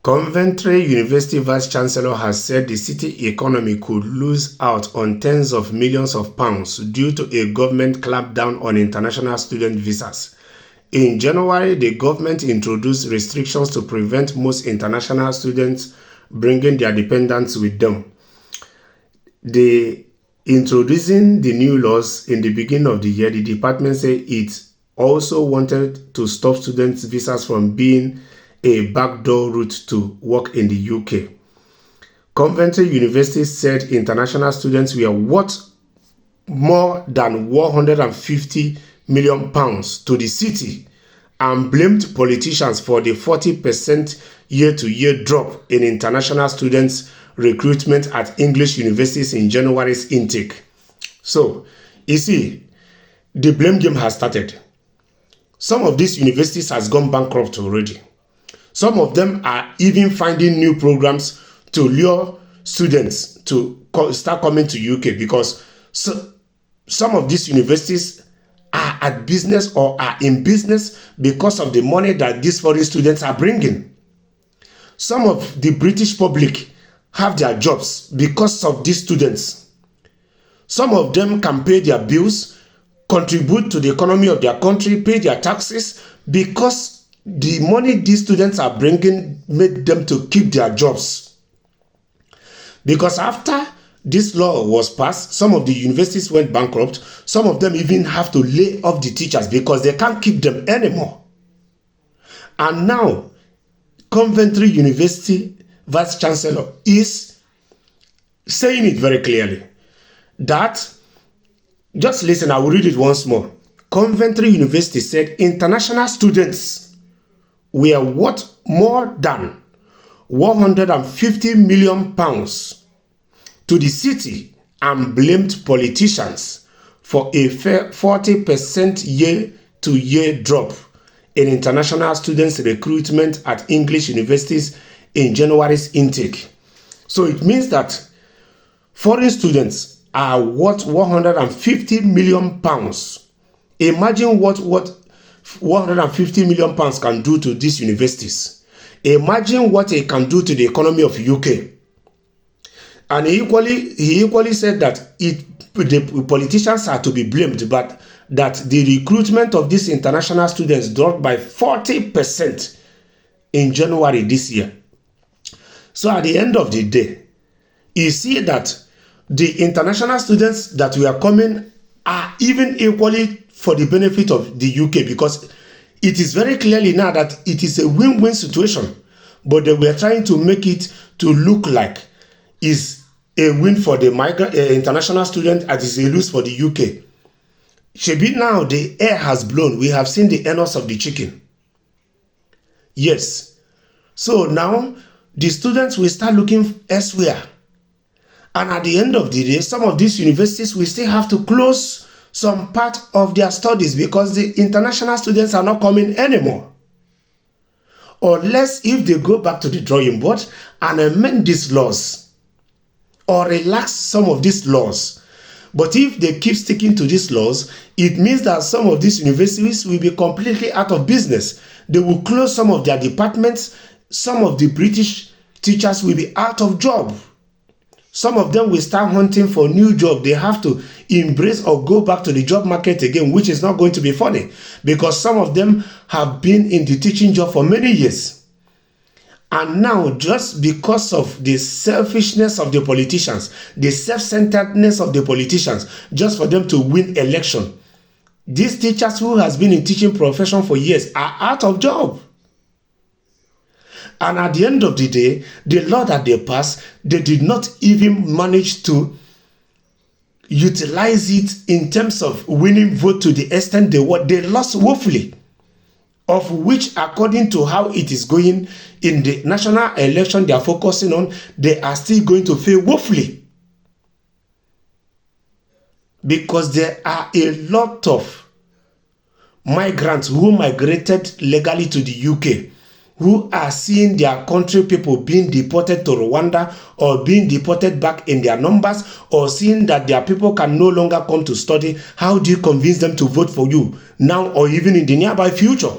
Coventry University Vice Chancellor has said the city economy could lose out on tens of millions of pounds due to a government clampdown on international student visas. In January, the government introduced restrictions to prevent most international students bringing their dependents with them. Introducing the new laws in the beginning of the year, the department said it also wanted to stop students' visas from being a backdoor route to work in the UK. Coventry University said international students were worth more than £150 million to the city and blamed politicians for the 40% year-to-year drop in international students' recruitment at English universities in January's intake. So, you see, the blame game has started. Some of these universities has gone bankrupt already. Some of them are even finding new programs to lure students to start coming to UK because some of these universities are at business or are in business because of the money that these foreign students are bringing. Some of the British public have their jobs because of these students. Some of them can pay their bills, contribute to the economy of their country, pay their taxes because the money these students are bringing made them to keep their jobs. Because after this law was passed, some of the universities went bankrupt. Some of them even have to lay off the teachers because they can't keep them anymore. And now, Coventry University Vice Chancellor is saying it very clearly that, just listen, I will read it once more. Coventry University said international students were worth more than £150 million to the city and blamed politicians for a 40% year-to-year drop in international students' recruitment at English universities in January's intake. So it means that foreign students are worth £150 million. Imagine what £150 million can do to these universities. Imagine what it can do to the economy of UK. And he equally said that the politicians are to be blamed, but that the recruitment of these international students dropped by 40% in January this year. So at the end of the day, you see that the international students that we are coming are even equally for the benefit of the UK, because it is very clearly now that it is a win-win situation, but they were trying to make it to look like is a win for the international student and is a lose for the UK. Shebi, now the air has blown. We have seen the anus of the chicken. Yes. So now the students will start looking elsewhere. And at the end of the day, some of these universities will still have to close some part of their studies because the international students are not coming anymore. Unless if they go back to the drawing board and amend these laws or relax some of these laws. But if they keep sticking to these laws, it means that some of these universities will be completely out of business. They will close some of their departments. Some of the British teachers will be out of job. Some of them will start hunting for new job. They have to embrace or go back to the job market again, which is not going to be funny because some of them have been in the teaching job for many years. And now, just because of the selfishness of the politicians, the self-centeredness of the politicians, just for them to win election, these teachers who has been in teaching profession for years are out of job. And at the end of the day, the law that they passed, they did not even manage to utilize it in terms of winning vote to the extent they lost woefully, of which, according to how it is going in the national election they are focusing on, they are still going to fail woefully. Because there are a lot of migrants who migrated legally to the UK, who are seeing their country people being deported to Rwanda or being deported back in their numbers, or seeing that their people can no longer come to study. How do you convince them to vote for you now or even in the nearby future?